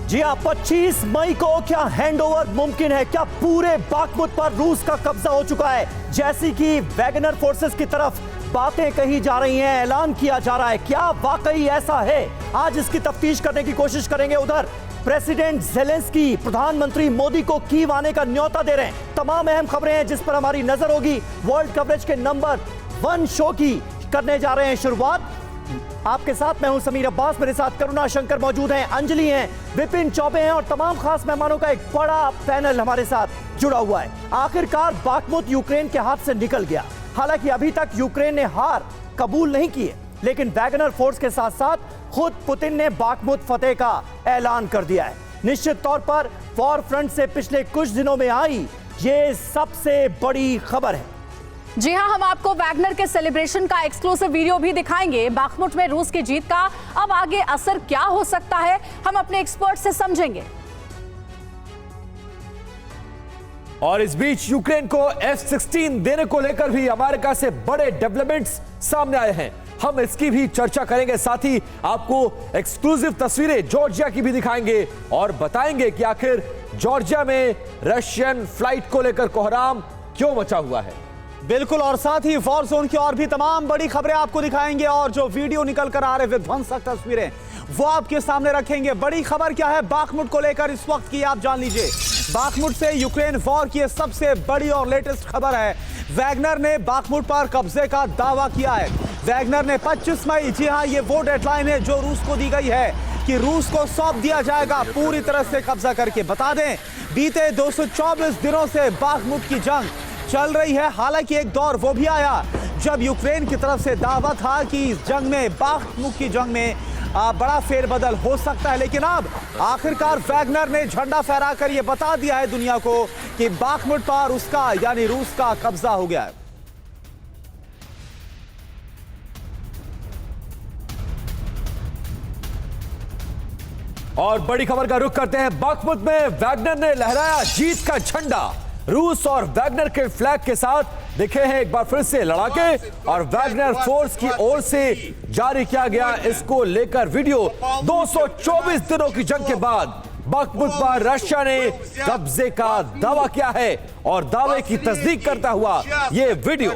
जी हाँ, 25 मई को क्या हैंडओवर मुमकिन है? क्या पूरे बाखमुत पर रूस का कब्जा हो चुका है? जैसी कि वैगनर फोर्सेस की तरफ बातें कही जा रही हैं, ऐलान किया जा रहा है, क्या वाकई ऐसा है? आज इसकी तफ्तीश करने की कोशिश करेंगे। उधर प्रेसिडेंट ज़ेलेंस्की प्रधानमंत्री मोदी को कीव आने का न्योता दे रहे हैं। तमाम अहम खबरें हैं जिस पर हमारी नजर होगी। वर्ल्ड कवरेज के नंबर 1 शो की करने जा रहे हैं शुरुआत। आपके साथ मैं हूं समीर अब्बास, मेरे साथ करुणा शंकर मौजूद हैं, अंजलि हैं, विपिन चौबे हैं और तमाम खास मेहमानों का एक बड़ा पैनल हमारे साथ जुड़ा हुआ है। आखिरकार बाखमुत यूक्रेन के हाथ से निकल गया। हालांकि अभी तक यूक्रेन ने हार कबूल नहीं की है, लेकिन वैगनर फोर्स के साथ साथ खुद पुतिन ने बाखमुत फतेह का ऐलान कर दिया है। निश्चित तौर पर वॉर फ्रंट से पिछले कुछ दिनों में आई ये सबसे बड़ी खबर है। जी हां, हम आपको वैगनर के सेलिब्रेशन का एक्सक्लूसिव वीडियो भी दिखाएंगे। बाखमुत में रूस की जीत का अब आगे असर क्या हो सकता है, हम अपने एक्सपर्ट से समझेंगे। और इस बीच यूक्रेन को F-16 देने को लेकर भी अमेरिका से बड़े डेवलपमेंट्स सामने आए हैं। हम इसकी भी चर्चा करेंगे, साथ ही आपको एक्सक्लूसिव तस्वीरें जॉर्जिया की भी दिखाएंगे और बताएंगे कि आखिर जॉर्जिया में रशियन फ्लाइट को लेकर कोहराम क्यों मचा हुआ है। बिल्कुल, और साथ ही वॉर जोन की और भी तमाम बड़ी खबरें आपको दिखाएंगे और जो वीडियो निकल कर आ रहे विध्वंसक तस्वीरें वो आपके सामने रखेंगे। बड़ी खबर क्या है बाखमुत को लेकर इस वक्त की, आप जान लीजिए। बाखमुत से यूक्रेन वॉर की सबसे बड़ी और लेटेस्ट खबर है। वैगनर ने बाखमुत पर कब्जे का दावा किया है। वैगनर ने 25 मई, जी हां, ये वो डेडलाइन है जो रूस को दी गई है कि रूस को सौंप दिया जाएगा पूरी तरह से कब्जा करके। बता दें, बीते 224 दिनों से बाखमुत की जंग चल रही है। हालांकि एक दौर वो भी आया जब यूक्रेन की तरफ से दावा था कि इस जंग में, बाखमुत की जंग में बड़ा फेरबदल हो सकता है, लेकिन अब आखिरकार वैगनर ने झंडा फहराकर यह बता दिया है दुनिया को कि बाखमुत पर उसका यानी रूस का कब्जा हो गया है। और बड़ी खबर का रुख करते हैं। बाखमुत में वैगनर ने लहराया जीत का झंडा। रूस और वैगनर के फ्लैग के साथ दिखे हैं एक बार फिर से लड़ाके, और वैगनर फोर्स की ओर से जारी किया गया इसको लेकर वीडियो। 224 दिनों की जंग के बाद बाखमुत पर रशिया ने कब्जे का दावा किया है और दावे की तस्दीक करता हुआ ये वीडियो।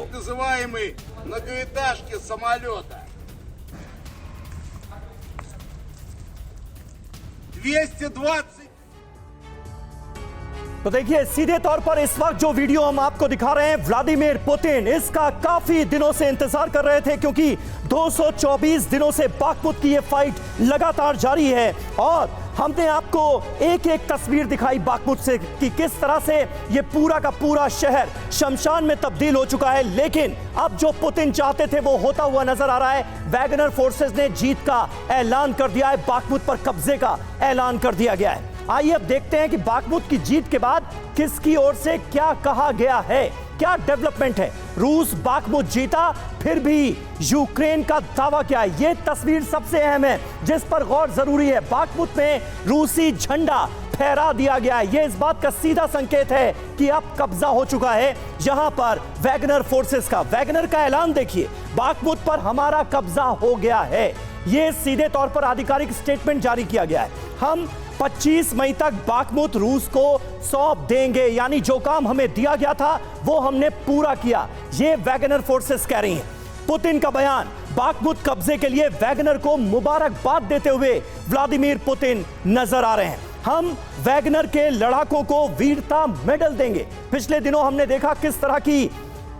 तो देखिए, सीधे तौर पर इस वक्त जो वीडियो हम आपको दिखा रहे हैं, व्लादिमीर पुतिन इसका काफी दिनों से इंतजार कर रहे थे, क्योंकि 224 दिनों से बाखमुत की ये फाइट लगातार जारी है। और हमने आपको एक एक तस्वीर दिखाई बाखमुत से कि किस तरह से ये पूरा का पूरा शहर शमशान में तब्दील हो चुका है। लेकिन अब जो पुतिन चाहते थे वो होता हुआ नजर आ रहा है। वैगनर फोर्सेस ने जीत का ऐलान कर दिया है, बाखमुत पर कब्जे का ऐलान कर दिया गया है। आइए अब देखते हैं कि बाखमुत की जीत के बाद किसकी ओर से क्या कहा गया है, क्या डेवलपमेंट है। रूस बाखमुत जीता, फिर भी यूक्रेन का दावा क्या है, यह तस्वीर सबसे अहम है जिस पर गौर जरूरी है। बाखमुत में रूसी झंडा फहरा दिया गया है। यह इस बात का सीधा संकेत है कि अब कब्जा हो चुका है यहां पर वैगनर फोर्सेस का। वैगनर का ऐलान देखिए, बाखमुत पर हमारा कब्जा हो गया है। यह सीधे तौर पर आधिकारिक स्टेटमेंट जारी किया गया है। हम 25 मई तक बाखमुत रूस को सौंप देंगे, यानी जो काम हमें दिया गया था वो हमने पूरा किया, ये वैगनर फोर्सेस कह रही हैं। पुतिन का बयान, बाखमुत कब्जे के लिए वैगनर को मुबारकबाद देते हुए व्लादिमीर पुतिन नजर आ रहे हैं। हम वैगनर के लड़ाकों को वीरता मेडल देंगे। पिछले दिनों हमने देखा किस तरह की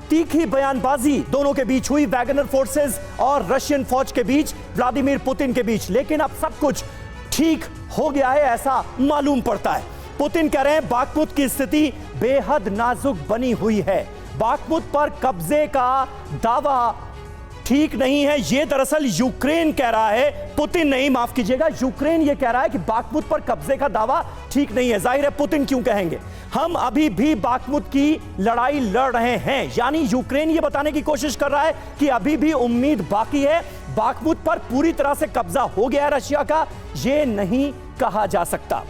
तीखी बयानबाजी दोनों के बीच हुई, वैगनर फोर्सेस और रशियन फौज के बीच, व्लादिमीर पुतिन के बीच। लेकिन अब सब कुछ ठीक हो गया है ऐसा मालूम पड़ता है। पुतिन कह रहे हैं बाखमुत की स्थिति बेहद नाजुक बनी हुई है। बाखमुत पर कब्जे का दावा ठीक नहीं है, ये दरअसल यूक्रेन कह रहा है, पुतिन नहीं, माफ कीजिएगा, यूक्रेन ये कह रहा है कि बाखमुत पर कब्जे का दावा ठीक नहीं है। जाहिर है पुतिन क्यों कहेंगे, हम अभी भी बाखमुत की लड़ाई लड़ रहे हैं, यानी यूक्रेन ये बताने की कोशिश कर रहा है कि अभी भी उम्मीद बाकी है, बाखमुत पर पूरी तरह से कब्जा हो गया है रशिया का, ये नहीं कहा जा सकता।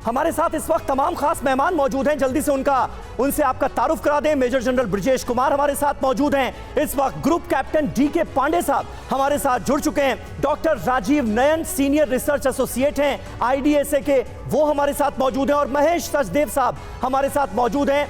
हमारे साथ इस वक्त तमाम खास मेहमान मौजूद हैं, जल्दी से उनसे आपका तारुफ करा दें। मेजर जनरल ब्रजेश कुमार हमारे साथ मौजूद हैं इस वक्त, ग्रुप कैप्टन डीके पांडे साहब हमारे साथ जुड़ चुके हैं doctor Rajiv Nayan, senior research associate हैं IDSA के, वो हमारे साथ मौजूद हैं, और महेश सचदेव साहब हमारे साथ मौजूद हैं,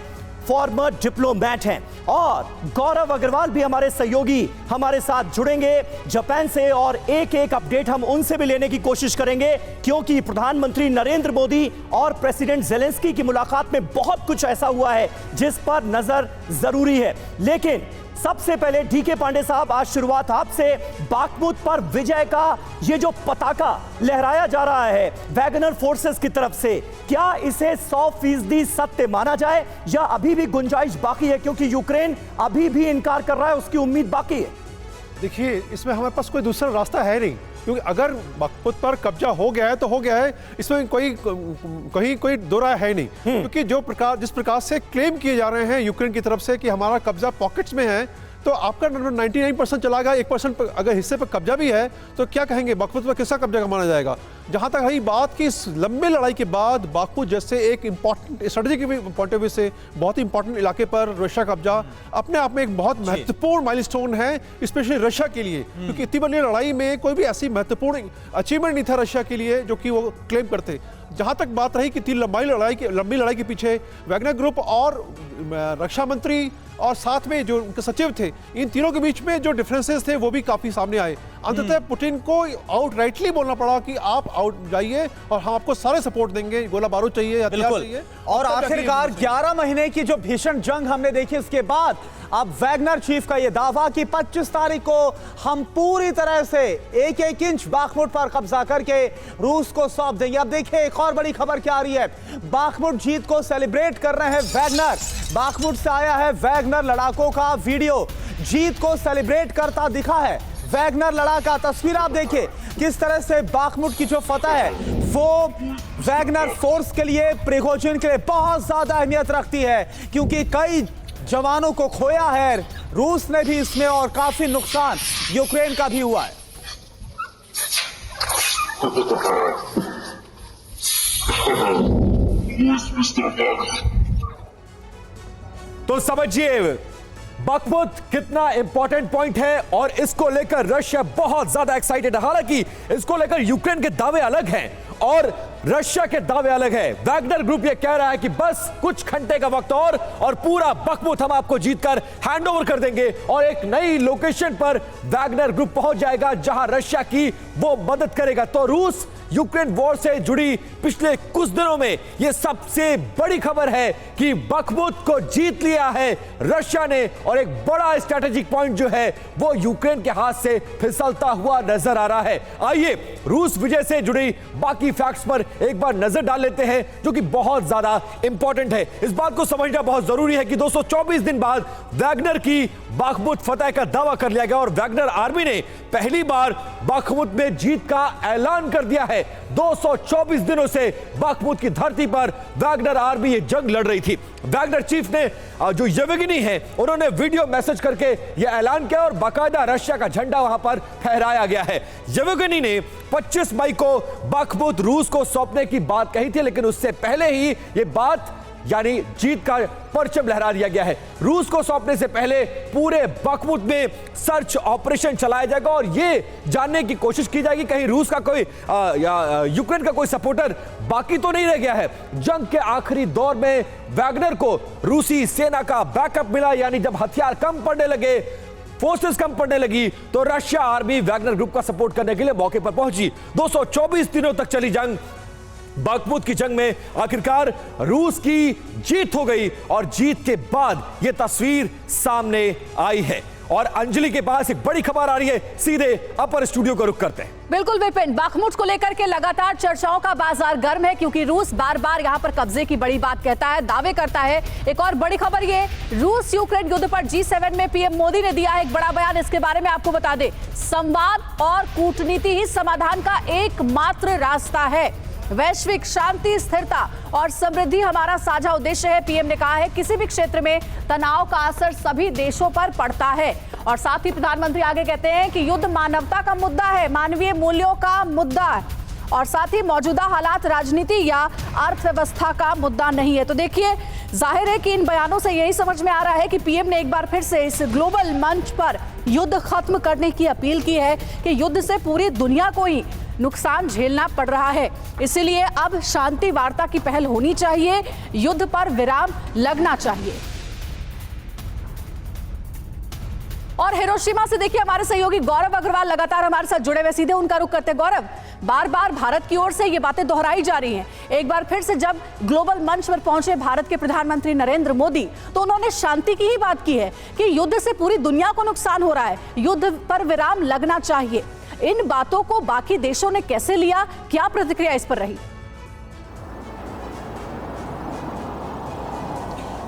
फॉर्मर डिप्लोमैट हैं, और गौरव अग्रवाल भी हमारे सहयोगी हमारे साथ जुड़ेंगे जापान से, और एक एक अपडेट हम उनसे भी लेने की कोशिश करेंगे, क्योंकि प्रधानमंत्री नरेंद्र मोदी और प्रेसिडेंट ज़ेलेंस्की की मुलाकात में बहुत कुछ ऐसा हुआ है जिस पर नजर जरूरी है। लेकिन सबसे पहले डीके पांडे साहब, आज शुरुआत आपसे। बाखमुत पर विजय का ये जो पताका लहराया जा रहा है वैगनर फोर्सेस की तरफ से, क्या इसे 100% सत्य माना जाए या अभी भी गुंजाइश बाकी है, क्योंकि यूक्रेन अभी भी इनकार कर रहा है, उसकी उम्मीद बाकी है? देखिए, इसमें हमारे पास कोई दूसरा रास्ता है नहीं, क्योंकि अगर बाखमुत पर कब्जा हो गया है तो हो गया है, इसमें कोई दो राय है नहीं। क्योंकि जिस प्रकार से क्लेम किए जा रहे हैं यूक्रेन की तरफ से कि हमारा कब्जा पॉकेट्स में है, तो आपका 99% चला गया, 1% अगर हिस्से पर कब्जा भी है तो क्या कहेंगे, बाखमुत पर किसका कब्जा माना जाएगा? जहां तक रही बात की इस लंबे लड़ाई के बाद बाखमुत जैसे एक इंपॉर्टेंट स्ट्रेटेजी के पॉइंट ऑफ व्यू से बहुत ही इंपॉर्टेंट इलाके पर रशिया कब्जा अपने आप में एक बहुत महत्वपूर्ण माइलस्टोन है, स्पेशली रशिया के लिए, क्योंकि इतनी बड़ी लड़ाई में कोई भी ऐसी महत्वपूर्ण अचीवमेंट नहीं था रशिया के लिए जो कि वो क्लेम करते। जहां तक बात रही कि इतनी लंबी लड़ाई के पीछे वैगनर ग्रुप और रक्षा मंत्री और साथ में जो उनके सचिव थे, इन तीनों के बीच में जो डिफरेंसेस थे वो भी काफी सामने आए। अंततः पुतिन को आउटराइटली बोलना पड़ा कि आप आउट जाइए और हम आपको सारे सपोर्ट देंगे, गोला बारूद चाहिए, हथियार चाहिए। और आखिरकार 11 महीने की जो भीषण जंग हमने देखी, इसके बाद अब वैगनर चीफ का यह दावा कि 25 तारीख को हम पूरी तरह से एक एक इंच बाखमुत पर कब्जा करके रूस को सौंप देंगे। अब देखिए एक और बड़ी खबर क्या आ रही है, बाखमुत जीत को सेलिब्रेट कर रहे हैं वैगनर। बाखमुत से आया है वैगनर लड़ाकों का वीडियो, जीत को सेलिब्रेट करता दिखा है वैगनर लड़ाका। तस्वीर आप देखिए किस तरह से बाखमुत की जो फतह है वो वैगनर फोर्स के लिए, प्रिगोजिन के लिए बहुत ज्यादा अहमियत रखती है, क्योंकि कई जवानों को खोया है रूस ने भी इसमें, और काफी नुकसान यूक्रेन का भी हुआ है। तो समझिए बाखमुत कितना इंपॉर्टेंट पॉइंट है, और इसको लेकर रशिया बहुत ज्यादा एक्साइटेड है। हालांकि इसको लेकर यूक्रेन के दावे अलग हैं और रशिया के दावे अलग है। वैगनर ग्रुप ये कह रहा है कि बस कुछ घंटे का वक्त और पूरा बाखमुत हम आपको जीतकर हैंडओवर कर देंगे, और एक नई लोकेशन पर वैगनर ग्रुप पहुंच जाएगा जहां रशिया की वो मदद करेगा। तो रूस यूक्रेन वॉर से जुड़ी पिछले कुछ दिनों में यह सबसे बड़ी खबर है कि बाखमुत को जीत लिया है रशिया ने, और एक बड़ा स्ट्रैटेजिक पॉइंट जो है वो यूक्रेन के हाथ से फिसलता हुआ नजर आ रहा है। आइए रूस विजय से जुड़ी बाकी फैक्ट्स पर एक बार नजर डाल लेते हैं, जो कि बहुत ज्यादा इंपॉर्टेंट है। इस बात को समझना बहुत जरूरी है कि 224 दिन बाद वैगनर की बाखमुत फतह का दावा कर लिया गया, और वैगनर आर्मी ने पहली बार बाखमुत में जीत का ऐलान कर दिया है। 224 दिनों से बाखमुत की धरती पर वैगनर आर्मी ये जंग लड़ रही थी। वैगनर चीफ ने जो येवगेनी है, उन्होंने वीडियो मैसेज करके यह ऐलान किया, और बाकायदा रशिया का झंडा वहां पर फहराया गया है। येवगेनी ने 25 मई को बाखमुत रूस को सौंपने की बात कही थी, लेकिन उससे पहले ही यह बात यानी जीत का परचम लहरा दिया गया है। रूस को सौंपने से पहले पूरे बाखमुत में सर्च ऑपरेशन चलाया जाएगा, और यह जानने की कोशिश की जाएगी कहीं रूस का कोई या यूक्रेन का कोई सपोर्टर बाकी तो नहीं रह गया है। जंग के आखिरी दौर में वैगनर को रूसी सेना का बैकअप मिला, यानी जब हथियार कम पड़ने लगे, फोर्सेस कम पड़ने लगी, तो रशिया आर्मी वैगनर ग्रुप का सपोर्ट करने के लिए मौके पर पहुंची। 224 दिनों तक चली जंग, बाखमुत की जंग में आखिरकार रूस की जीत हो गई, और जीत के बाद यह तस्वीर सामने आई है। और अंजलि के पास एक बड़ी खबर आ रही है, सीधे अपर स्टूडियो को रुख करते हैं। बिल्कुल विपिन, बाखमुत को लेकर के लगातार चर्चाओं का बाजार गर्म है, क्योंकि रूस बार बार यहां पर कब्जे की बड़ी बात कहता है, दावे करता है। एक और बड़ी खबर ये, रूस यूक्रेन युद्ध पर G7 में पीएम मोदी ने दिया है एक बड़ा बयान। इसके बारे में आपको बता दें, संवाद और कूटनीति ही समाधान का एकमात्र रास्ता है। वैश्विक शांति, स्थिरता और समृद्धि हमारा साझा उद्देश्य है। पीएम ने कहा है किसी भी क्षेत्र में तनाव का असर सभी देशों पर पड़ता है। और साथ ही प्रधानमंत्री आगे कहते हैं कि युद्ध मानवता का मुद्दा है, मानवीय मूल्यों का मुद्दा है, और साथ ही मौजूदा हालात राजनीति या अर्थव्यवस्था का मुद्दा नहीं है। तो देखिए, जाहिर है कि इन बयानों से यही समझ में आ रहा है कि पीएम ने एक बार फिर से इस ग्लोबल मंच पर युद्ध खत्म करने की अपील की है कि युद्ध से पूरी दुनिया को ही नुकसान झेलना पड़ रहा है। इसलिए अब शांति वार्ता की पहल होनी चाहिए, युद्ध पर विराम लगना चाहिए। और हिरोशिमा से देखिए हमारे सहयोगी गौरव अग्रवाल लगातार हमारे साथ जुड़े हुए, सीधे उनका रुख करते। गौरव, बार बार भारत की ओर से ये बातें दोहराई जा रही हैं। एक बार फिर से जब ग्लोबल मंच पर पहुंचे भारत के प्रधानमंत्री नरेंद्र मोदी, तो उन्होंने शांति की ही बात की है कि युद्ध से पूरी दुनिया को नुकसान हो रहा है, युद्ध पर विराम लगना चाहिए। इन बातों को बाकी देशों ने कैसे लिया, क्या प्रतिक्रिया इस पर रही?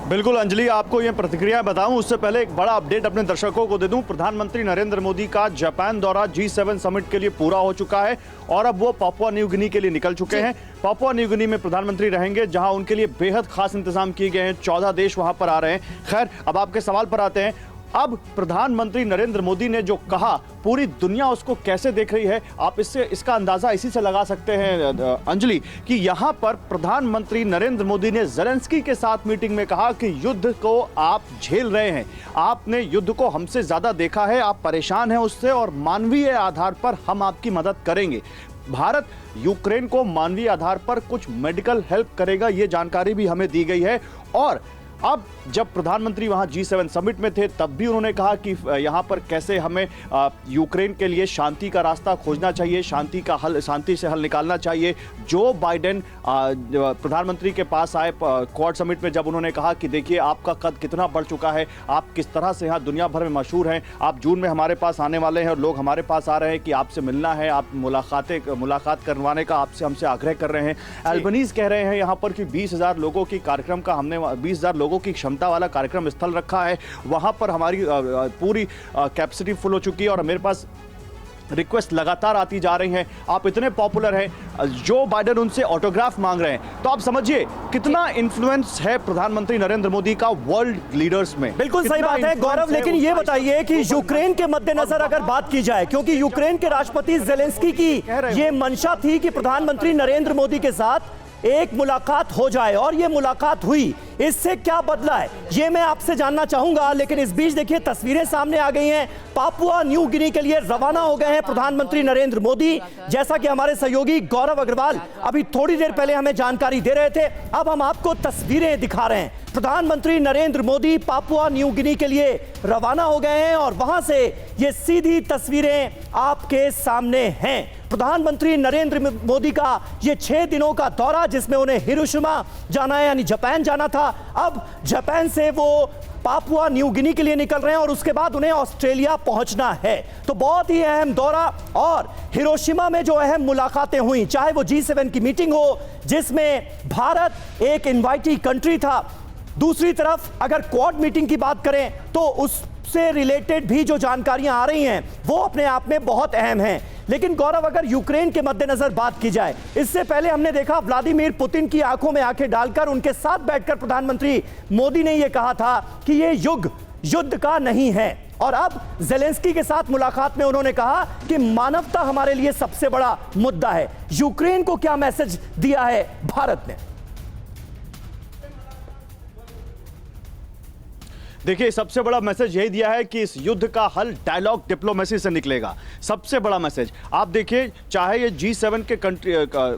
बिल्कुल अंजलि, आपको ये प्रतिक्रिया बताऊं उससे पहले एक बड़ा अपडेट अपने दर्शकों को दे दूं। प्रधानमंत्री नरेंद्र मोदी का जापान दौरा G7 समिट के लिए पूरा हो चुका है और अब वो पापुआ न्यू गिनी के लिए निकल चुके हैं। पापुआ न्यू गिनी में प्रधानमंत्री रहेंगे, जहां उनके लिए बेहद खास इंतजाम किए गए हैं। 14 देश वहां पर आ रहे हैं। खैर, अब आपके सवाल पर आते हैं। अब प्रधानमंत्री नरेंद्र मोदी ने जो कहा, पूरी दुनिया उसको कैसे देख रही है, आप इसका अंदाजा इसी से लगा सकते हैं अंजलि, कि यहां पर प्रधानमंत्री नरेंद्र मोदी ने ज़ेलेंस्की के साथ मीटिंग में कहा कि युद्ध को आप झेल रहे हैं, आपने युद्ध को हमसे ज्यादा देखा है, आप परेशान हैं उससे और मानवीय आधार पर हम आपकी मदद करेंगे। भारत यूक्रेन को मानवीय आधार पर कुछ मेडिकल हेल्प करेगा, ये जानकारी भी हमें दी गई है। और अब जब प्रधानमंत्री वहां G7 समिट में थे, तब भी उन्होंने कहा कि यहां पर कैसे हमें यूक्रेन के लिए शांति का रास्ता खोजना चाहिए, शांति से हल निकालना चाहिए। जो बाइडेन प्रधानमंत्री के पास आए क्वाड समिट में, जब उन्होंने कहा कि देखिए आपका कद कितना बढ़ चुका है, आप किस तरह से यहाँ दुनिया भर में मशहूर हैं, आप जून में हमारे पास आने वाले हैं और लोग हमारे पास आ रहे हैं कि आपसे मिलना है, आप मुलाकात करवाने का हमसे आग्रह कर रहे हैं। एल्बनीज कह रहे हैं यहाँ पर कि 20,000 लोगों की कार्यक्रम का हमने 20,000 लोगों की क्षमता वाला कार्यक्रम स्थल रखा है, वहां पर हमारी पूरी कैपेसिटी फुल हो चुकी है और मेरे पास रिक्वेस्ट लगातार आती जा रही हैं। आप इतने पॉपुलर हैं, जो बाइडेन उनसे ऑटोग्राफ मांग रहे हैं। तो आप समझिए कितना इन्फ्लुएंस है प्रधानमंत्री नरेंद्र मोदी का वर्ल्ड लीडर्स में। बिल्कुल सही बात है गौरव, लेकिन ये बताइए कि यूक्रेन के मद्देनजर अगर बात की जाए, क्योंकि यूक्रेन के राष्ट्रपति ज़ेलेंस्की की ये मंशा थी कि प्रधानमंत्री नरेंद्र मोदी के साथ एक मुलाकात हो जाए और ये मुलाकात हुई, इससे क्या बदला है ये मैं आपसे जानना चाहूंगा। लेकिन इस बीच देखिए तस्वीरें सामने आ गई हैं, पापुआ न्यू गिनी के लिए रवाना हो गए हैं प्रधानमंत्री नरेंद्र मोदी, जैसा कि हमारे सहयोगी गौरव अग्रवाल अभी थोड़ी देर पहले हमें जानकारी दे रहे थे। अब हम आपको तस्वीरें दिखा रहे हैं। प्रधानमंत्री Narendra Modi Papua New Guinea के लिए रवाना हो गए हैं और वहां से ये सीधी तस्वीरें आपके सामने हैं। प्रधानमंत्री नरेंद्र मोदी का ये 6 दिनों का दौरा, जिसमें उन्हें हिरोशिमा जाना है यानी जापान जाना था, अब जापान से वो पापुआ न्यू गिनी के लिए निकल रहे हैं और उसके बाद उन्हें ऑस्ट्रेलिया पहुंचना है। तो बहुत ही अहम दौरा, और हिरोशिमा में जो अहम मुलाकातें हुई, चाहे वो G7 की मीटिंग हो जिसमें भारत एक इनवाइटी कंट्री था, दूसरी तरफ अगर क्वाड मीटिंग की बात करें तो उससे रिलेटेड भी जो जानकारियां आ रही हैं वो अपने आप में बहुत अहम हैं। लेकिन गौरव, अगर यूक्रेन के मद्देनजर बात की जाए, इससे पहले हमने देखा व्लादिमीर पुतिन की आंखों में आंखें डालकर उनके साथ बैठकर प्रधानमंत्री मोदी ने यह कहा था कि यह युद्ध का नहीं है। और अब ज़ेलेंस्की के साथ मुलाकात में उन्होंने कहा कि मानवता हमारे लिए सबसे बड़ा मुद्दा है। यूक्रेन को क्या मैसेज दिया है भारत ने? देखिए, सबसे बड़ा मैसेज यही दिया है कि इस युद्ध का हल डायलॉग डिप्लोमेसी से निकलेगा। सबसे बड़ा मैसेज आप देखिए, चाहे ये G7 के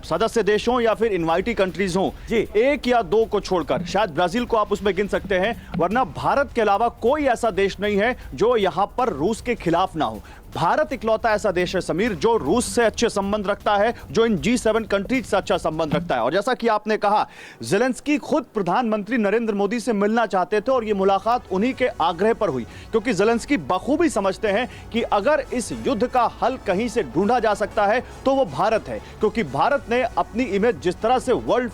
सदस्य देश हों या फिर इनवाइटी कंट्रीज हों, एक या दो को छोड़कर, शायद ब्राजील को आप उसमें गिन सकते हैं, वरना भारत के अलावा कोई ऐसा देश नहीं है जो यहां पर रूस के खिलाफ ना हो। भारत इकलौता ऐसा देश है समीर जो रूस से अच्छे संबंध रखता है, जो इन G7 कंट्रीज से अच्छा संबंध रखता है। और जैसा कि आपने कहा, ज़ेलेंस्की खुद प्रधानमंत्री नरेंद्र मोदी से मिलना चाहते थे और यह मुलाकात उन्हीं के आग्रह पर हुई, क्योंकि ज़ेलेंस्की बखूबी समझते हैं कि अगर इस युद्ध का हल कहीं से ढूंढा जा सकता है तो वो भारत है, क्योंकि भारत ने अपनी इमेज जिस तरह से वर्ल्ड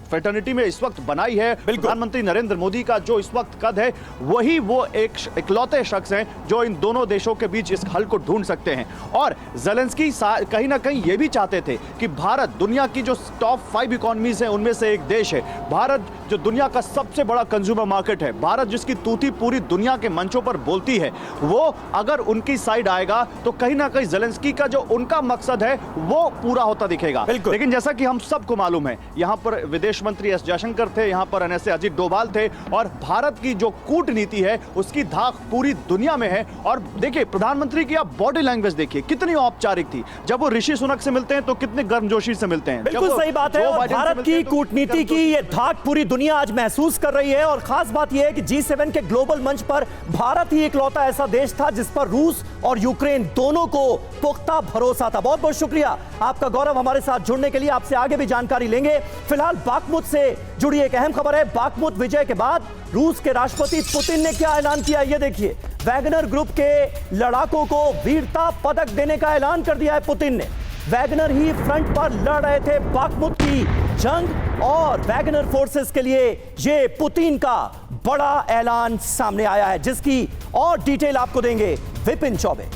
फ्रेटर्निटी में इस वक्त बनाई है, प्रधानमंत्री नरेंद्र मोदी का जो इस वक्त कद है, वही वो एक इकलौते शख्स हैं जो इन दोनों देशों के बीच बीच इस हल को ढूंढ सकते हैं। और ज़ेलेंस्की कहीं ना कहीं ये भी चाहते थे कि भारत दुनिया की जो टॉप 5 इकोनॉमीज हैं उनमें से एक देश है, भारत जो दुनिया का सबसे बड़ा कंज्यूमर मार्केट है, भारत जिसकी तूती पूरी दुनिया के मंचों पर बोलती है, वो अगर उनकी साइड आएगा तो कहीं ना कहीं ज़ेलेंस्की का जो उनका मकसद है वो पूरा होता दिखेगा। लेकिन जैसा कि हम सबको मालूम है, यहां पर विदेश मंत्री एस जयशंकर थे, यहां पर एनएसए अजीत डोभाल थे, और भारत की जो कूटनीति है उसकी धाक पूरी दुनिया में है। और देखिए प्रधानमंत्री की आप बॉडी लैंग्वेज देखिए कितनी औपचारिक थी, जब वो ऋषि सुनक से मिलते हैं तो कितने गर्मजोशी से मिलते हैं। बिल्कुल सही बात है, और भारत की कूटनीति की ये धाक पूरी दुनिया आज महसूस कर रही है। और खास बात यह है कि G7 के ग्लोबल मंच पर भारत ही इकलौता ऐसा देश था जिस पर रूस और यूक्रेन दोनों को पुख्ता भरोसा था। बहुत बहुत शुक्रिया आपका गौरव, हमारे साथ जुड़ने के लिए। आपसे आगे भी जानकारी लेंगे। फिलहाल बाखमुत से जुड़ी एक अहम खबर है। बाखमुत विजय के बाद रूस के राष्ट्रपति पुतिन ने क्या ऐलान किया, ये देखिए। वैगनर ग्रुप के लड़ाकों को वीरता पदक देने का ऐलान कर दिया है पुतिन ने। वैगनर ही फ्रंट पर लड़ रहे थे बाखमुत की जंग, और वैगनर फोर्सेस के लिए ये पुतिन का बड़ा ऐलान सामने आया है, जिसकी और डिटेल आपको देंगे विपिन चौबे।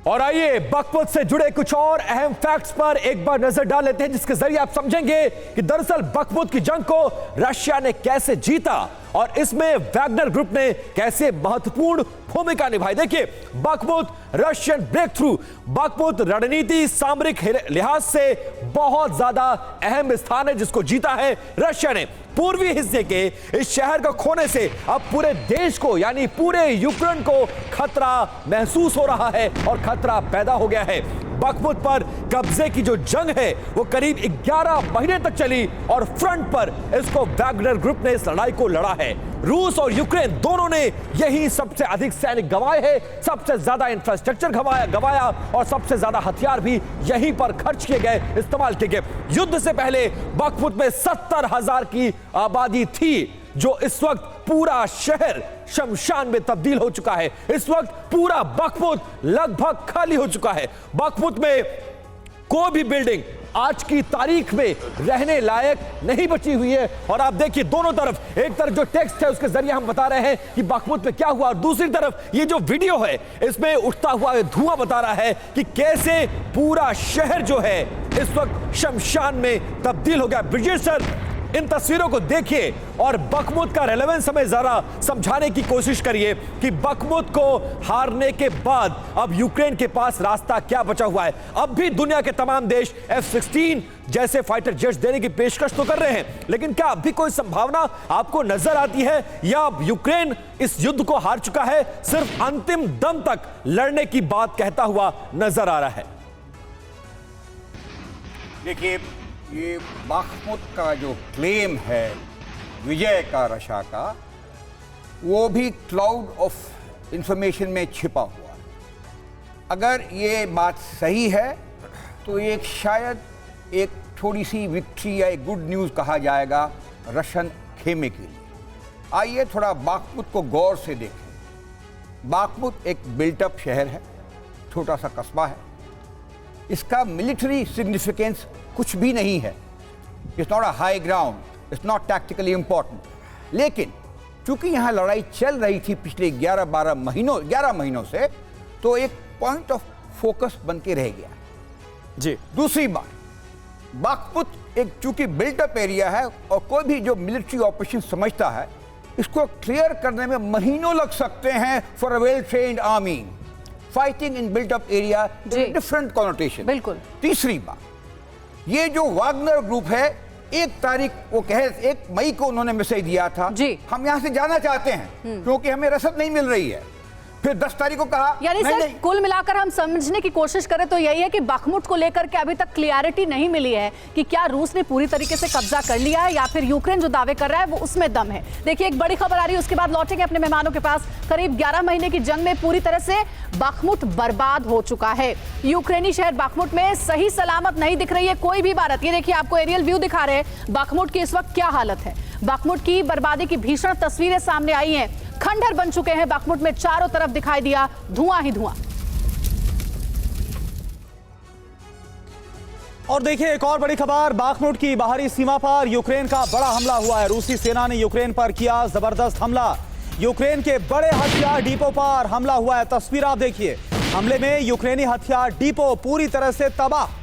और आइए बाखमुत से जुड़े कुछ और अहम फैक्ट्स पर एक बार नजर डाल लेते हैं, जिसके जरिए आप समझेंगे कि दरअसल बाखमुत की जंग को रशिया ने कैसे जीता और इसमें वैगनर ग्रुप ने कैसे महत्वपूर्ण भूमिका निभाई। देखिए, Bakhmut Russian break through. Bakhmut रणनीति सामरिक लिहाज से बहुत ज्यादा अहम स्थान है जिसको जीता है रशिया ने। पूर्वी हिस्से के इस शहर को खोने से अब पूरे देश को यानी पूरे यूक्रेन को खतरा महसूस हो रहा है और खतरा पैदा हो गया है। बाखमुत पर कब्जे की जो जंग है वो करीब 11 महीने तक चली और फ्रंट पर इसको वैगनर ग्रुप ने इस लड़ाई को लड़ा है। रूस और यूक्रेन दोनों ने यही सबसे अधिक सैनिक गंवाए हैं, सबसे ज्यादा इंफ्रास्ट्रक्चर गंवाया और सबसे ज्यादा हथियार भी यहीं पर खर्च किए गए, इस्तेमाल किए गए। युद्ध से पहले बाखमुत में 70,000 की आबादी थी, जो इस वक्त पूरा शहर शमशान में तब्दील हो चुका है। इस वक्त पूरा बाखमुत लगभग खाली हो चुका है। बाखमुत में कोई भी बिल्डिंग आज की तारीख में रहने लायक नहीं बची हुई है। और आप देखिए दोनों तरफ, एक तरफ जो टेक्स्ट है उसके जरिए हम बता रहे हैं कि बाखमुत में क्या हुआ, और दूसरी तरफ ये जो वीडियो है इसमें उठता हुआ धुआं बता रहा है कि कैसे पूरा शहर जो है इस वक्त शमशान में तब्दील हो गया। ब्रिजेश सर, इन तस्वीरों को देखिए और बाखमुत का रेलेवेंस हमें जरा समझाने की कोशिश करिए कि बाखमुत को हारने के बाद अब यूक्रेन के पास रास्ता क्या बचा हुआ है। अब भी दुनिया के तमाम देश F-16 जैसे फाइटर जेट्स देने की पेशकश तो कर रहे हैं, लेकिन क्या अब भी कोई संभावना आपको नजर आती है या यूक्रेन इस युद्ध को हार चुका है, सिर्फ अंतिम दम तक लड़ने की बात कहता हुआ नजर आ रहा है? देखिए, ये बाखमुत का जो क्लेम है विजय का रशिया का, वो भी क्लाउड ऑफ इंफॉर्मेशन में छिपा हुआ है। अगर ये बात सही है तो ये शायद एक थोड़ी सी विक्ट्री या एक गुड न्यूज़ कहा जाएगा रशियन खेमे के लिए। आइए थोड़ा बाखमुत को गौर से देखें। बाखमुत एक बिल्टअप शहर है, छोटा सा कस्बा है। इसका मिलिट्री सिग्निफिकेंस कुछ भी नहीं है। It's not a high ground, it's not tactically important. लेकिन चूंकि यहाँ लड़ाई चल रही थी पिछले 11 महीनों से, तो एक पॉइंट ऑफ फोकस बन के रह गया जी। दूसरी बात, बाखमुत एक चूंकि बिल्टअप एरिया है और कोई भी जो मिलिट्री ऑपरेशन समझता है इसको क्लियर करने में महीनों लग सकते हैं for a well trained army. Fighting in built up area different connotation. बिल्कुल। तीसरी बात, ये जो वागनर ग्रुप है, 1 मई को उन्होंने मैसेज दिया था जी, हम यहां से जाना चाहते हैं क्योंकि हमें रसद नहीं मिल रही है। फिर 10 तारीख को कहा, यानी सर कुल मिलाकर हम समझने की कोशिश करें तो यही है कि बाखमुत को लेकर के अभी तक क्लियरिटी नहीं मिली है कि क्या रूस ने पूरी तरीके से कब्जा कर लिया है या फिर यूक्रेन जो दावे कर रहा है वो उसमें दम है। देखिए, एक बड़ी खबर आ रही है, उसके बाद लौटेंगे अपने मेहमानों के पास। करीब 11 महीने की जंग में पूरी तरह से बाखमुत बर्बाद हो चुका है। यूक्रेनी शहर बाखमुत में सही सलामत नहीं दिख रही है कोई भी इबारत। ये देखिए, आपको एरियल व्यू दिखा रहे हैं बाखमुत की इस वक्त क्या हालत है। बाखमुत की बर्बादी की भीषण तस्वीरें सामने आई हैं। खंडहर बन चुके हैं बाखमुत में, चारों तरफ दिखाई दिया धुआं ही धुआं। और देखिए एक और बड़ी खबर, बाखमुत की बाहरी सीमा पर यूक्रेन का बड़ा हमला हुआ है। रूसी सेना ने यूक्रेन पर किया जबरदस्त हमला। यूक्रेन के बड़े हथियार डिपो पर हमला हुआ है। तस्वीर आप देखिए, हमले में यूक्रेनी हथियार डिपो पूरी तरह से तबाह।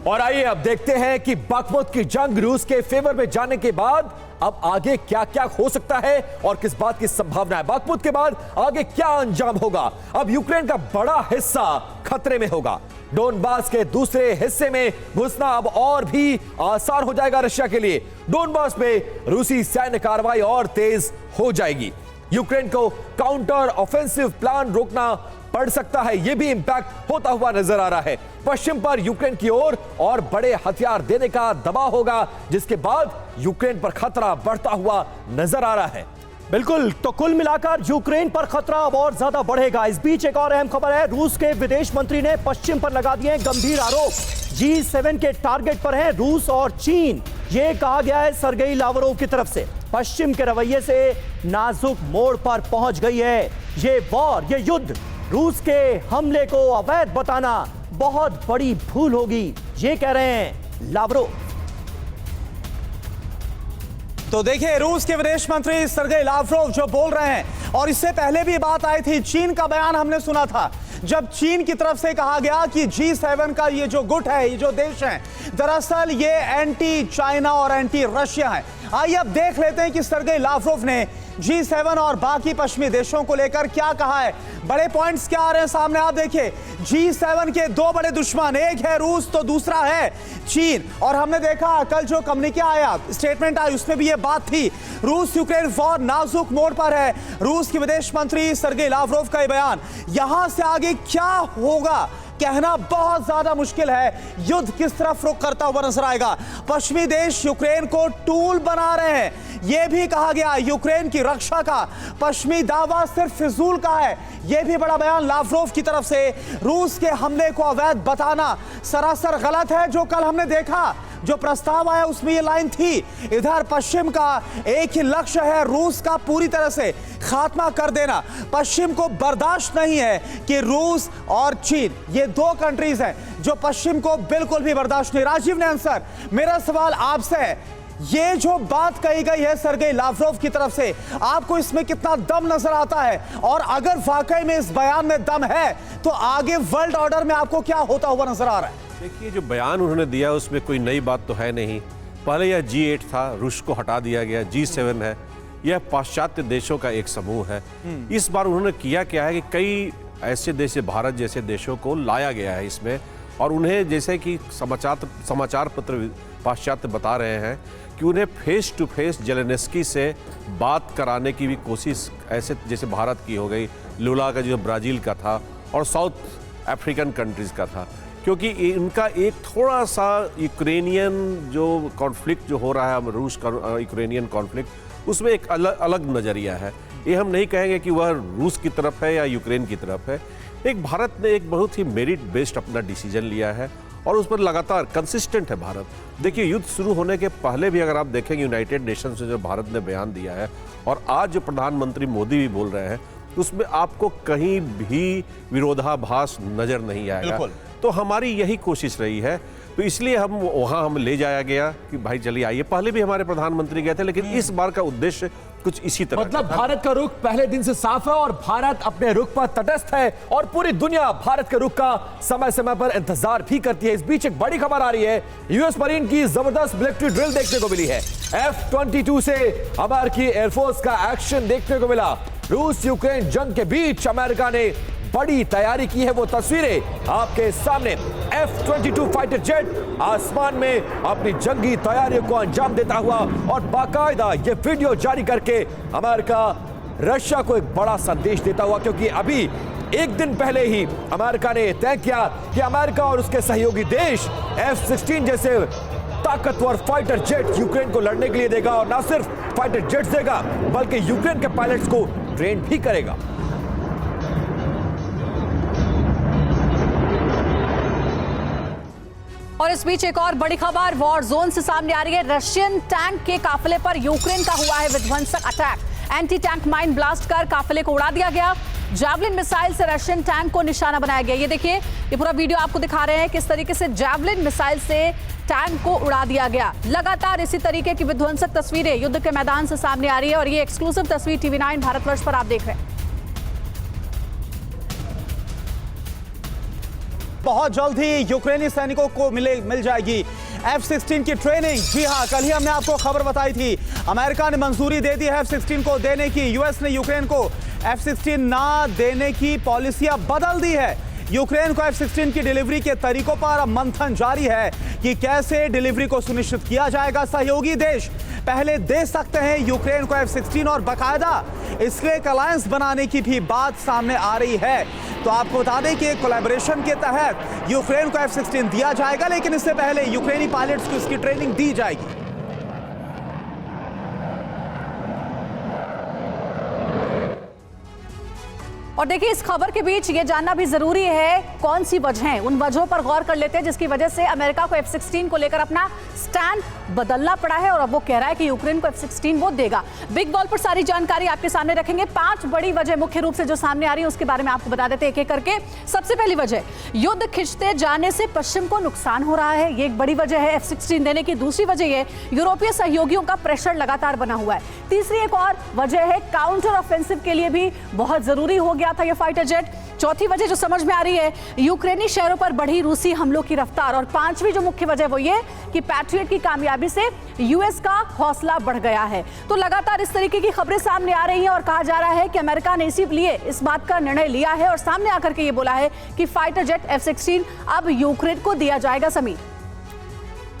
और आइए अब देखते हैं कि बाखमुत की जंग रूस के फेवर में जाने के बाद अब आगे क्या क्या हो सकता है और किस बात की संभावना है। बाखमुत के बाद आगे क्या अंजाम होगा। अब यूक्रेन का बड़ा हिस्सा खतरे में होगा। डोनबास के दूसरे हिस्से में घुसना अब और भी आसान हो जाएगा रशिया के लिए। डोनबास में रूसी सैन्य कार्रवाई और तेज हो जाएगी। यूक्रेन को काउंटर ऑफेंसिव प्लान रोकना पड़ सकता है, यह भी इंपैक्ट होता हुआ नजर आ रहा है। पश्चिम पर यूक्रेन की ओर और बड़े हथियार देने का दबाव होगा, जिसके बाद यूक्रेन पर खतरा बढ़ता हुआ नजर आ रहा है। बिल्कुल, तो कुल मिलाकर यूक्रेन पर खतरा अब और ज्यादा बढ़ेगा। इस बीच एक और अहम खबर है, रूस के विदेश मंत्री ने पश्चिम पर लगा दिए गंभीर आरोप। G7 के टारगेट पर हैं रूस और चीन, यह कहा गया है सर्गेई लावरोव की तरफ से। पश्चिम के रवैये से नाजुक मोड़ पर पहुंच गई है ये वॉर, ये युद्ध। रूस के हमले को अवैध बताना बहुत बड़ी भूल होगी, ये कह रहे हैं लावरोव। तो देखिए, रूस के विदेश मंत्री सर्गेई लावरोव जो बोल रहे हैं, और इससे पहले भी बात आई थी, चीन का बयान हमने सुना था, जब चीन की तरफ से कहा गया कि G7 का ये जो गुट है, ये जो देश हैं, दरअसल ये एंटी चाइना और एंटी रशिया है। आइए अब देख लेते हैं कि सर्गेई लावरोव ने G7 और बाकी पश्चिमी देशों को लेकर क्या कहा है। बड़े पॉइंट्स क्या आ रहे हैं सामने, आप देखिए। G7 के दो बड़े दुश्मन, एक है रूस तो दूसरा है चीन। और हमने देखा कल जो कम्युनिके आया, स्टेटमेंट आई, उसमें भी ये बात थी, रूस यूक्रेन वॉर नाजुक मोड़ पर है। रूस के विदेश मंत्री सर्गेई लावरोव का ये बयान। यहां से आगे क्या होगा कहना बहुत ज्यादा मुश्किल है। युद्ध किस तरफ रुख करता हुआ नजर आएगा। पश्चिमी देश यूक्रेन को टूल बना रहे हैं, यह भी कहा गया। यूक्रेन की रक्षा का पश्चिमी दावा सिर्फ फिजूल का है, यह भी बड़ा बयान लावरोव की तरफ से। रूस के हमले को अवैध बताना सरासर गलत है। जो कल हमने देखा, जो प्रस्ताव आया, उसमें यह लाइन थी, इधर पश्चिम का एक ही लक्ष्य है, रूस का पूरी तरह से खात्मा कर देना। पश्चिम को बर्दाश्त नहीं है कि रूस और चीन, ये दो कंट्रीज हैं जो पश्चिम को बिल्कुल भी बर्दाश्त नहीं। राजीव ने आंसर, मेरा सवाल आपसे है, ये जो बात कही गई है सर्गेई लावरोव की तरफ से, आपको इसमें कितना दम नजर आता है? और अगर वाकई में इस बयान में दम है, तो आगे वर्ल्ड ऑर्डर में आपको क्या होता हुआ नजर आ रहा है? देखिए, जो बयान उन्होंने दिया उसमें कोई नई बात तो है नहीं। पहले यह G8 था, रूस को हटा दिया गया, G7 है, यह पाश्चात्य देशों का एक समूह है। इस बार उन्होंने किया क्या है कि कई ऐसे देश, भारत जैसे देशों को लाया गया है इसमें, और उन्हें जैसे कि समाचार पत्र पाश्चात्य बता रहे हैं कि उन्हें फेस टू फेस जेलेंस्की से बात कराने की भी कोशिश, ऐसे जैसे भारत की हो गई, लुला का जो ब्राज़ील का था और साउथ अफ्रीकन कंट्रीज़ का था, क्योंकि इनका एक थोड़ा सा यूक्रेनियन जो कॉन्फ्लिक्ट जो हो रहा है, रूस का यूक्रेनियन कॉन्फ्लिक्ट, उसमें एक अलग नज़रिया है। ये हम नहीं कहेंगे कि वह रूस की तरफ है या यूक्रेन की तरफ है। एक भारत ने एक बहुत ही मेरिट बेस्ड अपना डिसीजन लिया है और उस पर लगातार कंसिस्टेंट है भारत। देखिए, युद्ध शुरू होने के पहले भी अगर आप देखेंगे यूनाइटेड नेशंस से जो भारत ने बयान दिया है, और आज जो प्रधानमंत्री मोदी भी बोल रहे हैं, उसमें आपको कहीं भी विरोधाभास नजर नहीं आएगा। तो हमारी यही कोशिश रही है, तो इसलिए हम ले जाया गया कि भाई चलिए आइए। पहले भी हमारे प्रधानमंत्री गए थे, लेकिन इस बार का उद्देश्य कुछ इसी तरह। मतलब भारत का रुख पहले दिन से साफ है और भारत अपने रुख पर तटस्थ है और पूरी दुनिया भारत के रुख का समय समय पर इंतजार भी करती है। इस बीच एक बड़ी खबर आ रही है, यूएस मरीन की जबरदस्त मिलिट्री ड्रिल देखने को मिली है। F-22 से अमेरिकी एयरफोर्स का एक्शन देखने को मिला। रूस यूक्रेन जंग के बीच अमेरिका ने बड़ी तैयारी की है, वो तस्वीरें आपके सामने। F-22 फाइटर जेट आसमान में अपनी जंगी तैयारियों को अंजाम देता हुआ और बाकायदा ये वीडियो जारी करके अमेरिका रशिया को एक बड़ा संदेश देता हुआ, क्योंकि अभी एक दिन पहले ही अमेरिका ने तय किया कि अमेरिका और उसके सहयोगी देश F-16 जैसे ताकतवर फाइटर जेट यूक्रेन को लड़ने के लिए देगा, और ना सिर्फ फाइटर जेट्स देगा बल्कि यूक्रेन के पायलट्स को ट्रेन भी करेगा। और इस बीच एक और बड़ी खबर वॉर जोन से सामने आ रही है। रशियन टैंक के काफिले पर यूक्रेन का हुआ है विध्वंसक attack. Anti tank mine blast कर काफिले को उड़ा दिया गया। जैवलिन मिसाइल से रशियन टैंक को निशाना बनाया गया। ये देखिए, ये पूरा वीडियो आपको दिखा रहे हैं किस तरीके से जैवलिन मिसाइल से टैंक को उड़ा दिया गया। लगातार इसी तरीके की विध्वंसक तस्वीरें युद्ध के मैदान से सामने आ रही है और ये एक्सक्लूसिव तस्वीर TV9 भारतवर्ष पर आप देख रहे हैं। बहुत जल्द ही यूक्रेनी सैनिकों को मिल जाएगी F-16 की ट्रेनिंग। जी हां, कल ही हमने आपको खबर बताई थी, अमेरिका ने मंजूरी दे दी है F-16 को देने की। यूएस ने यूक्रेन को F-16 ना देने की पॉलिसी अब बदल दी है। यूक्रेन को F-16 की डिलीवरी के तरीकों पर अब मंथन जारी है कि कैसे डिलीवरी को सुनिश्चित किया जाएगा। सहयोगी देश पहले दे सकते हैं यूक्रेन को F-16 और बाकायदा इसके एक अलायंस बनाने की भी बात सामने आ रही है। तो आपको बता दें कि कोलैबोरेशन के तहत यूक्रेन को F-16 दिया जाएगा, लेकिन इससे पहले यूक्रेनी पायलट्स को इसकी ट्रेनिंग दी जाएगी। और देखिए, इस खबर के बीच ये जानना भी जरूरी है कौन सी वजहें, उन वजहों पर गौर कर लेते हैं जिसकी वजह से अमेरिका को F-16 को लेकर अपना स्टैंड बदलना पड़ा है और अब वो कह रहा है कि यूक्रेन को F-16 वो देगा। बिग बॉल पर सारी जानकारी आपके सामने रखेंगे। 5 बड़ी वजह मुख्य रूप से जो सामने आ रही है उसके बारे में आपको बता देते हैं एक एक करके। सबसे पहली वजह, युद्ध खिंचते जाने से पश्चिम को नुकसान हो रहा है, ये एक बड़ी वजह है F-16 देने की। दूसरी वजह ये, यूरोपीय सहयोगियों का प्रेशर लगातार बना हुआ है। तीसरी एक और वजह है, काउंटर ऑफेंसिव के लिए भी बहुत जरूरी हो गया था ये फाइटर जेट। चौथी वजह जो समझ में आ रही है, यूक्रेनी शहरों पर बढ़ी रूसी हमलों की रफ्तार। और पांचवी जो मुख्य वजह वो ये कि पैट्रियट की कामयाबी से यूएस का हौसला बढ़ गया है। तो लगातार इस तरीके की खबरें सामने आ रही हैं और कहा जा रहा है कि अमेरिका ने इसीलिए इस बात का निर्णय लिया है और सामने आकर के ये बोला है कि फाइटर जेट F-16 अब यूक्रेन को दिया जाएगा। समीर,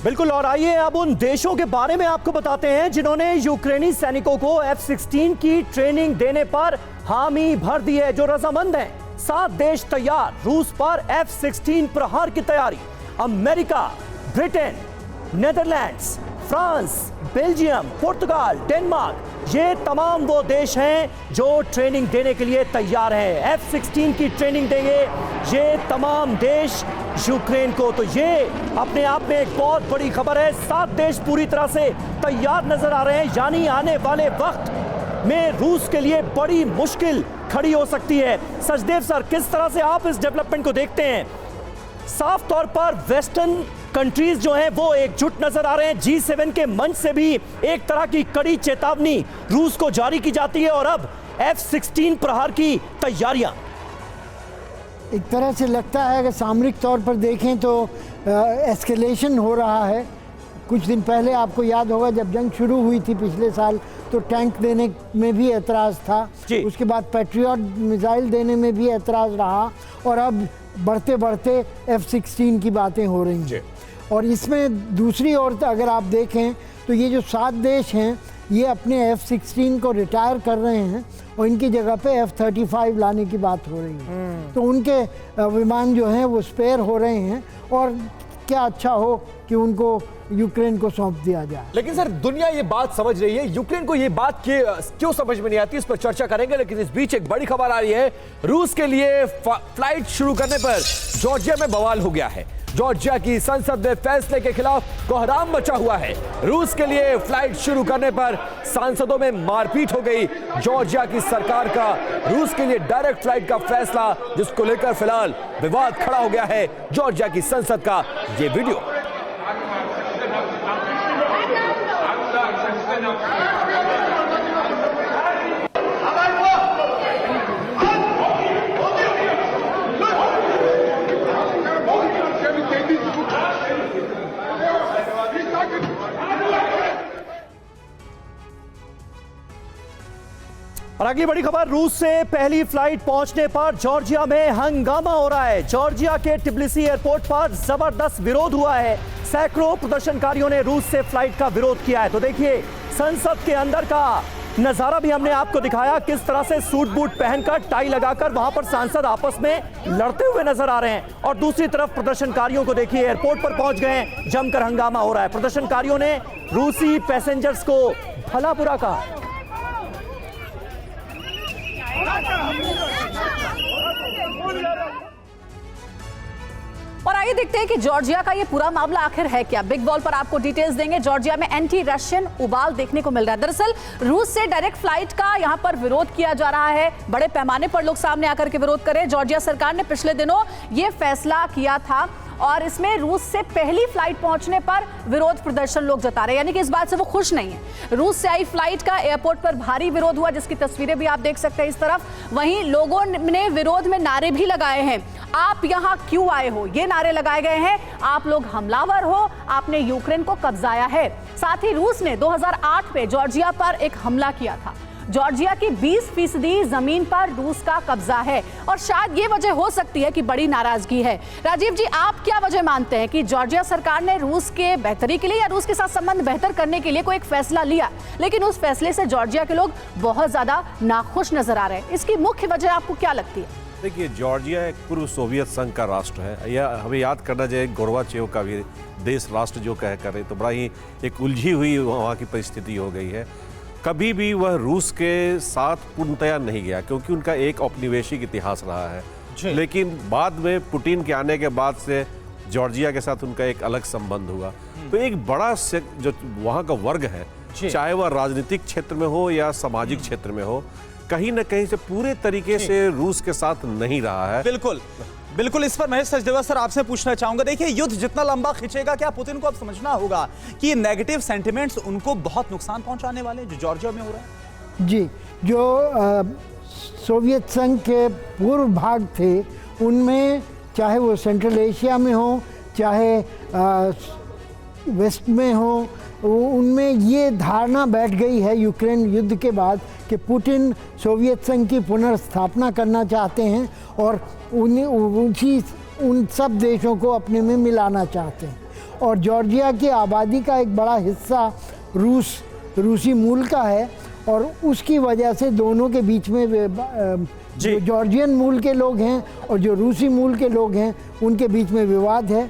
बिल्कुल, और आइए अब उन देशों के बारे में आपको बताते हैं जिन्होंने यूक्रेनी सैनिकों को F-16 की ट्रेनिंग देने पर हामी भर दी है, जो रजामंद हैं। 7 देश तैयार, रूस पर F-16 प्रहार की तैयारी। America, Britain, Netherlands, France, Belgium, पुर्तगाल, डेनमार्क, ये तमाम वो देश हैं जो ट्रेनिंग देने के लिए तैयार हैं। F-16 की ट्रेनिंग देंगे ये तमाम देश यूक्रेन को। तो ये अपने आप में एक बहुत बड़ी खबर है। 7 देश पूरी तरह से तैयार नजर आ रहे हैं, यानी आने वाले वक्त में रूस के लिए बड़ी मुश्किल खड़ी हो सकती है। सचदेव सर, किस तरह से आप इस डेवलपमेंट को देखते हैं? साफ तौर पर वेस्टर्न कंट्रीज जो हैं वो एकजुट नजर आ रहे हैं। G7 के मंच से भी एक तरह की कड़ी चेतावनी रूस को जारी की जाती है और अब F-16 प्रहार की तैयारियां। एक तरह से लगता है कि सामरिक तौर पर देखें तो एस्केलेशन हो रहा है। कुछ दिन पहले आपको याद होगा जब जंग शुरू हुई थी पिछले साल, तो टैंक देने में भी ऐतराज़ था, उसके बाद पैट्रियट मिसाइल देने में भी ऐतराज़ रहा और अब बढ़ते बढ़ते F-16 की बातें हो रही हैं। और इसमें दूसरी ओर अगर आप देखें तो ये जो 7 देश हैं ये अपने F-16 को रिटायर कर रहे हैं और इनकी जगह पे F-35 लाने की बात हो रही है। तो उनके विमान जो हैं वो स्पेयर हो रहे हैं और क्या अच्छा हो कि उनको यूक्रेन को सौंप दिया जाए। लेकिन सर, दुनिया ये बात समझ रही है, यूक्रेन को ये बात क्यों समझ में नहीं आती, इस पर चर्चा करेंगे। लेकिन इस बीच एक बड़ी खबर आ रही है, रूस के लिए फ्लाइट शुरू करने पर जॉर्जिया में बवाल हो गया है। जॉर्जिया की संसद में फैसले के खिलाफ कोहराम मचा हुआ है। रूस के लिए फ्लाइट शुरू करने पर सांसदों में मारपीट हो गई। जॉर्जिया की सरकार का रूस के लिए डायरेक्ट फ्लाइट का फैसला, जिसको लेकर फिलहाल विवाद खड़ा हो गया है। जॉर्जिया की संसद का ये वीडियो। और अगली बड़ी खबर, रूस से पहली फ्लाइट पहुंचने पर जॉर्जिया में हंगामा हो रहा है। जॉर्जिया के टिब्लिसी एयरपोर्ट पर जबरदस्त विरोध हुआ है। सैकड़ों प्रदर्शनकारियों ने रूस से फ्लाइट का विरोध किया है। तो देखिए, संसद के अंदर का नजारा भी हमने आपको दिखाया, किस तरह से सूट बूट पहनकर, टाई लगाकर वहां पर सांसद आपस में लड़ते हुए नजर आ रहे हैं। और दूसरी तरफ प्रदर्शनकारियों को देखिए, एयरपोर्ट पर पहुंच गए, जमकर हंगामा हो रहा है। प्रदर्शनकारियों ने रूसी पैसेंजर्स को भला बुरा कहा। और आइए देखते हैं कि जॉर्जिया का ये पूरा मामला आखिर है क्या। बिग वॉल पर आपको डिटेल्स देंगे। जॉर्जिया में एंटी रशियन उबाल देखने को मिल रहा है। दरअसल रूस से डायरेक्ट फ्लाइट का यहां पर विरोध किया जा रहा है। बड़े पैमाने पर लोग सामने आकर के विरोध करें। जॉर्जिया सरकार ने पिछले दिनों ये फैसला किया था और इसमें रूस से पहली फ्लाइट पहुंचने पर विरोध प्रदर्शन लोग जता रहे हैं, यानी कि इस बात से वो खुश नहीं है। रूस से आई फ्लाइट का एयरपोर्ट पर भारी विरोध हुआ, जिसकी तस्वीरें भी आप देख सकते हैं इस तरफ। वहीं लोगों ने विरोध में नारे भी लगाए हैं। आप यहां क्यों आए हो, ये नारे लगाए गए हैं। आप लोग हमलावर हो, आपने यूक्रेन को कब्जाया है। साथ ही रूस ने 2008 में जॉर्जिया पर एक हमला किया था। जॉर्जिया की 20% जमीन पर रूस का कब्जा है और शायद ये वजह हो सकती है कि बड़ी नाराजगी है। राजीव जी, आप क्या वजह मानते हैं कि जॉर्जिया सरकार ने रूस के बेहतरी के लिए या रूस के साथ संबंध बेहतर करने के लिए कोई एक फैसला लिया, लेकिन उस फैसले से जॉर्जिया के लोग बहुत ज्यादा नाखुश नजर आ रहे हैं? इसकी मुख्य वजह आपको क्या लगती है? देखिए, जॉर्जिया एक पूर्व सोवियत संघ का राष्ट्र है। यह हमें याद करना चाहिए, गोर्बाचेव का भी देश राष्ट्र जो कह कर रहे, तो बड़ा ही एक उलझी हुई वहाँ की परिस्थिति हो गई है। कभी भी वह रूस के साथ पूर्णतया नहीं गया क्योंकि उनका एक औपनिवेशिक इतिहास रहा है। लेकिन बाद में पुतिन के आने के बाद से जॉर्जिया के साथ उनका एक अलग संबंध हुआ। तो एक बड़ा जो वहाँ का वर्ग है, चाहे वह राजनीतिक क्षेत्र में हो या सामाजिक क्षेत्र में हो, कहीं ना कहीं से पूरे तरीके से रूस के साथ नहीं रहा है। बिल्कुल बिल्कुल, इस पर महेश सचदेवा सर आपसे पूछना चाहूंगा। देखिए, युद्ध जितना लंबा खिंचेगा, क्या पुतिन को अब समझना होगा कि नेगेटिव सेंटिमेंट्स उनको बहुत नुकसान पहुंचाने वाले जो जॉर्जिया में हो रहा है? जी, जो सोवियत संघ के पूर्व भाग थे, उनमें चाहे वो सेंट्रल एशिया में हो, चाहे वेस्ट में हो, उनमें ये धारणा बैठ गई है यूक्रेन युद्ध के बाद कि पुतिन सोवियत संघ की पुनर्स्थापना करना चाहते हैं और उन सब देशों को अपने में मिलाना चाहते हैं। और जॉर्जिया की आबादी का एक बड़ा हिस्सा रूसी मूल का है और उसकी वजह से दोनों के बीच में जो जॉर्जियन मूल के लोग हैं और जो रूसी मूल के लोग हैं, उनके बीच में विवाद है।